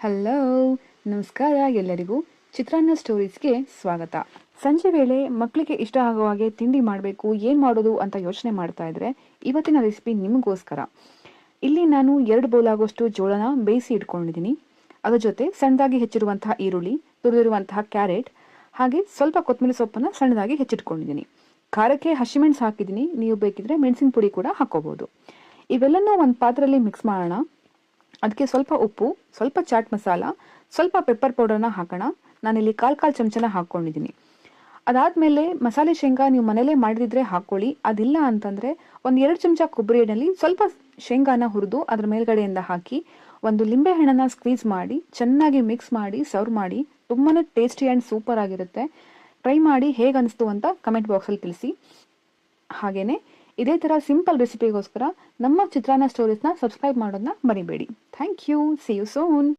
Hello, ನಮಸ್ಕಾರ ಎಲ್ಲರಿಗೂ. ಚಿತ್ರಾನ್ನ ಸ್ಟೋರೀಸ್ಗೆ ಸ್ವಾಗತ. ಸಂಜೆ ವೇಳೆ ಮಕ್ಕಳಿಗೆ ಇಷ್ಟ ಆಗುವ ಹಾಗೆ ತಿಂಡಿ ಮಾಡಬೇಕು, ಏನು ಮಾಡೋದು ಅಂತ ಯೋಚನೆ ಮಾಡ್ತಾ ಇದ್ರೆ ಇವತ್ತಿನ ರೆಸಿಪಿ ನಿಮಗೋಸ್ಕರ. ಇಲ್ಲಿ ನಾನು 2 ಬೌಲ್ ಆಗುವಷ್ಟು ಜೋಳನ ಬೇಯಿಸಿ ಇಟ್ಕೊಂಡಿದ್ದೀನಿ. ಅದರ ಜೊತೆ ಸಣ್ಣದಾಗಿ ಹೆಚ್ಚಿರುವಂತಹ ಈರುಳ್ಳಿ, ತುರಿದಿರುವಂತಹ ಕ್ಯಾರೆಟ್, ಹಾಗೆ ಸ್ವಲ್ಪ ಕೊತ್ತಂಬರಿ ಸೊಪ್ಪನ್ನು ಸಣ್ಣದಾಗಿ ಹೆಚ್ಚಿಟ್ಕೊಂಡಿದ್ದೀನಿ. ಖಾರಕ್ಕೆ ಹಸಿಮೆಣಸು ಹಾಕಿದ್ದೀನಿ, ನೀವು ಬೇಕಿದ್ರೆ ಮೆಣಸಿನ ಪುಡಿ ಕೂಡ ಹಾಕೋಬಹುದು. ಇವೆಲ್ಲನೂ ಒಂದು ಪಾತ್ರೆಯಲ್ಲಿ ಮಿಕ್ಸ್ ಮಾಡೋಣ. ಅದಕ್ಕೆ ಸ್ವಲ್ಪ ಉಪ್ಪು, ಸ್ವಲ್ಪ ಚಾಟ್ ಮಸಾಲ, ಸ್ವಲ್ಪ ಪೆಪ್ಪರ್ ಪೌಡರ್ನ ಹಾಕೋಣ. ನಾನಿಲ್ಲಿ ಕಾಲು ಚಮಚನ ಹಾಕ್ಕೊಂಡಿದ್ದೀನಿ. ಅದಾದಮೇಲೆ ಮಸಾಲೆ ಶೇಂಗಾ ನೀವು ಮನೇಲೇ ಮಾಡಿದ್ರೆ ಹಾಕ್ಕೊಳ್ಳಿ. ಅದಿಲ್ಲ ಅಂತಂದರೆ 1-2 ಚಮಚ ಕೊಬ್ಬರಿ ಎಣ್ಣೆಲಿ ಸ್ವಲ್ಪ ಶೇಂಗಾನ ಹುರಿದು ಅದ್ರ ಮೇಲ್ಗಡೆಯಿಂದ ಹಾಕಿ ಒಂದು ಲಿಂಬೆ ಹಣ್ಣನ್ನು ಸ್ಕ್ವೀಸ್ ಮಾಡಿ ಚೆನ್ನಾಗಿ ಮಿಕ್ಸ್ ಮಾಡಿ ಸರ್ವ್ ಮಾಡಿ. ತುಂಬಾ ಟೇಸ್ಟಿ ಆ್ಯಂಡ್ ಸೂಪರ್ ಆಗಿರುತ್ತೆ. ಟ್ರೈ ಮಾಡಿ ಹೇಗೆ ಅನಿಸ್ತು ಅಂತ ಕಮೆಂಟ್ ಬಾಕ್ಸಲ್ಲಿ ತಿಳಿಸಿ. ಹಾಗೆಯೇ ಇದೇ ಥರ ಸಿಂಪಲ್ ರೆಸಿಪಿಗೋಸ್ಕರ ನಮ್ಮ ಚಿತ್ರಾನ್ನ ಸ್ಟೋರೀಸ್ನ ಸಬ್ಸ್ಕ್ರೈಬ್ ಮಾಡೋದನ್ನ ಮರಿಬೇಡಿ. Thank you. See you soon.